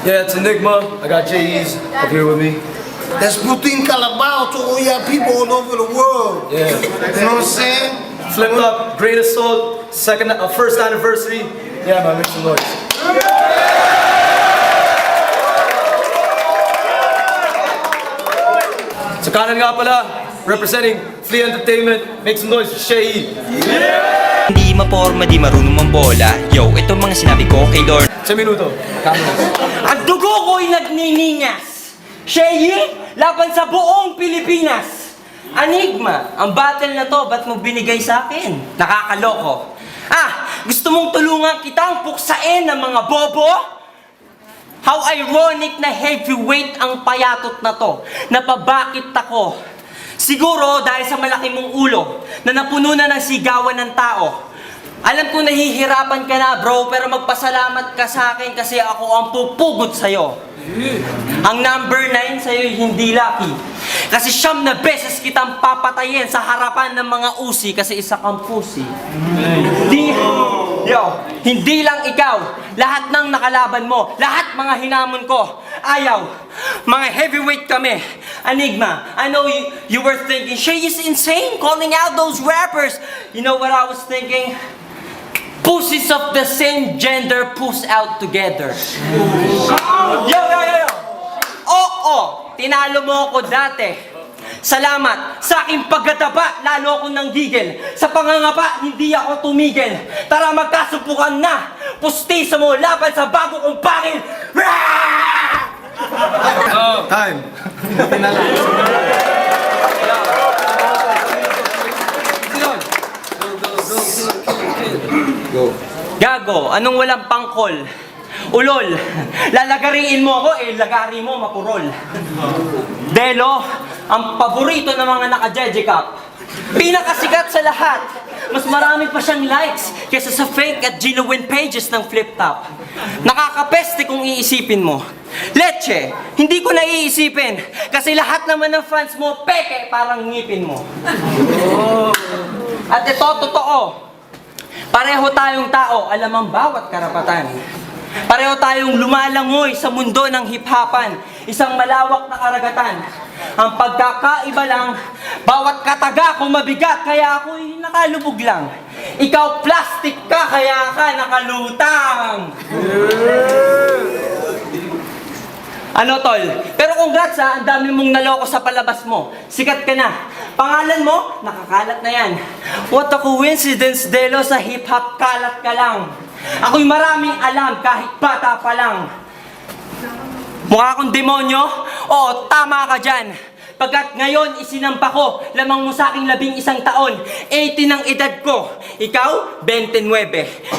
Yeah, it's Enigma. I got J.E.'s up here with me. That's Putin Calabao to all your people all over the world. Yeah. You know what I'm saying? Flipped up, Great Assault, first anniversary. Yeah, man, make some noise. Sa kanan nga pala, representing Flea Entertainment, make some noise for Shay. Hindi maporma, di marunong mambola. Yo, ito mga sinabi ko kay Lord. Sa minuto, cameras. Ang dugo ko'y nagniningas. Sheyi, laban sa buong Pilipinas. Enigma, ang battle na to, ba't mo binigay sa akin? Nakakaloko. Gusto mong tulungan kitang puksain ng mga bobo? How ironic na heavyweight ang payatot na to. Napabakit ako. Siguro dahil sa malaki mong ulo na napuno na ng sigawan ng tao. Alam ko nahihirapan ka na bro, pero magpasalamat ka sa akin kasi ako ang pupugod sa'yo. Ang number 9 sa'yo hindi lucky. Kasi siyam na beses kitang papatayin sa harapan ng mga usi kasi isa kang pusi. Hindi lang ikaw. Lahat ng nakalaban mo, lahat mga hinamon ko, ayaw. Mga heavyweight kami. Enigma, I know you were thinking, she is insane calling out those rappers. You know what I was thinking? Pussies of the same gender push out together. Yo! Oo, tinalo mo ako dati. Salamat sa aking pagkataba, lalo akong nanggigil. Sa pangangapa, hindi ako tumigil. Tara magkasupukan na. Pustisa mo laban sa bago kong pangil. Time. Gago, anong walang pangkol? Ulol, lalagariin mo ako, lagari mo mapurol. Delo, ang paborito ng mga naka-jejikap. Pinakasikat sa lahat. Mas marami pa siyang likes kaysa sa fake at genuine pages ng Flip Top. Nakakapeste kung iisipin mo. Leche, hindi ko naiisipin kasi lahat naman ng fans mo peke parang ngipin mo. At ito, totoo. Pareho tayong tao, alam ang bawat karapatan. Pareho tayong lumalangoy sa mundo ng hip-hopan, isang malawak na karagatan. Ang pagkakaiba lang, bawat kataga ko mabigat, kaya ako'y nakalubog lang. Ikaw plastic ka, kaya ka nakalutang. Ano tol? Pero congrats ang dami mong naloko sa palabas mo. Sikat ka na. Pangalan mo, nakakalat na yan. What a coincidence, Delo, sa hip-hop kalat ka lang. Ako'y maraming alam kahit bata pa lang. Mukha akong demonyo? Oo, tama ka dyan. Pagkat ngayon isinampa ko, lamang mo sa aking 11 taon, 18 ang edad ko. Ikaw, 29.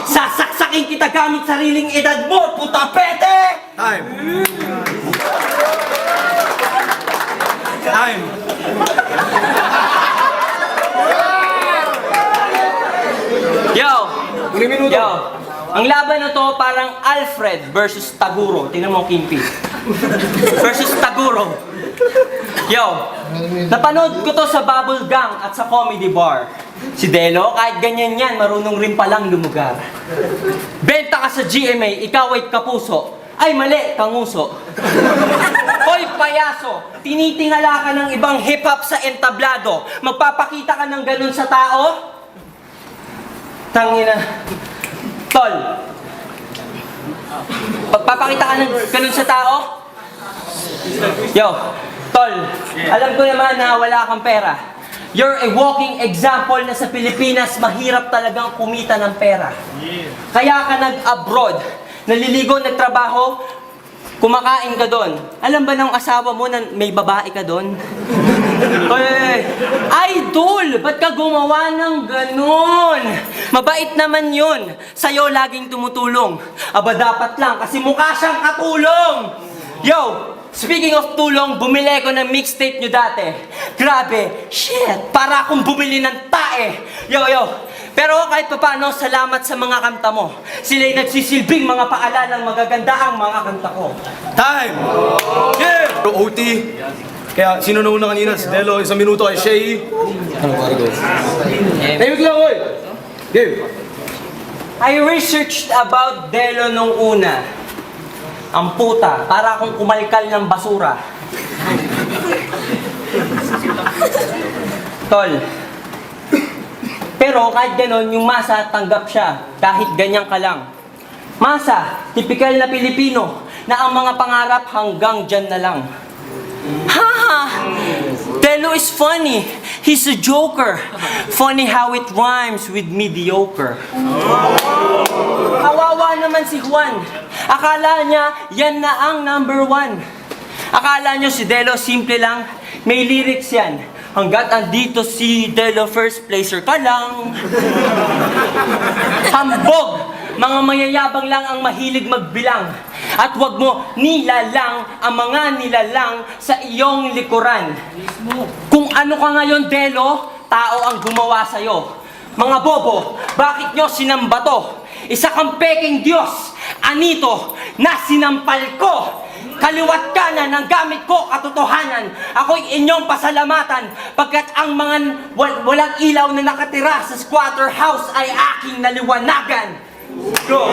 Sasaksakin kita gamit sariling edad mo, puta pete! Time. Time. Yo, ang laban na to parang Alfred versus Taguro. Tingnan mo, Kimpi. Versus Taguro. Yo, napanood ko to sa Bubble Gang at sa Comedy Bar. Si Delo, kahit ganyan yan, marunong rin palang lumugar. Benta ka sa GMA, ikaw ay kapuso. Ay mali, kanguso. Hoy payaso, tinitingala ka ng ibang hip-hop sa entablado. Magpapakita ka ng ganun sa tao? Tangina. Tol, pagpapakita ka ng ganun sa tao? Yo, Tol, alam ko naman na wala kang pera. You're a walking example na sa Pilipinas mahirap talagang kumita ng pera. Kaya ka nag-abroad, naliligo, nagtrabaho, kumakain ka doon. Alam ba ng asawa mo na may babae ka doon? Hey, idol! Ba't ka gumawa ng ganun? Mabait naman yun. Sa'yo laging tumutulong. Aba dapat lang kasi mukha siyang katulong. Yo! Speaking of tulong, bumili ko ng mixtape nyo dati. Grabe, shit, para akong bumili ng tae. Yo. Pero kahit paano, salamat sa mga kanta mo. Sila'y nagsisilbing mga paalalang magaganda ang mga kanta ko. Time! Yeah! OT. Kaya sino nauna kanina? Si Delo, 1 minuto ay Shay. Ano ba go? Tahimik lang, oy! Game! I researched about Delo nung una. Ang puta, para akong kumalkal ng basura. Tol. Pero kahit ganon, yung Masa, tanggap siya. Kahit ganyan ka lang. Masa, tipikal na Pilipino, na ang mga pangarap hanggang dyan na lang. Haha! Delo is funny. He's a joker. Funny how it rhymes with mediocre. Kawawa naman si Juan. Akala niya, yan na ang number 1. Akala niyo si Delo simple lang. May lyrics yan. Hanggat andito si Delo, first placer ka lang. Hambog! Mga mayayabang lang ang mahilig magbilang. At wag mo nilalang ang mga nilalang sa iyong likuran. Kung ano ka ngayon, Delo, tao ang gumawa sa'yo. Mga bobo, bakit nyo sinamba to? Isa kang peking Diyos, anito, na sinampal ko. Kaliwat kanan ng gamit ko katotohanan. Ako'y inyong pasalamatan pagkat ang mga walang ilaw na nakatira sa squatter house ay aking naliwanagan. Go!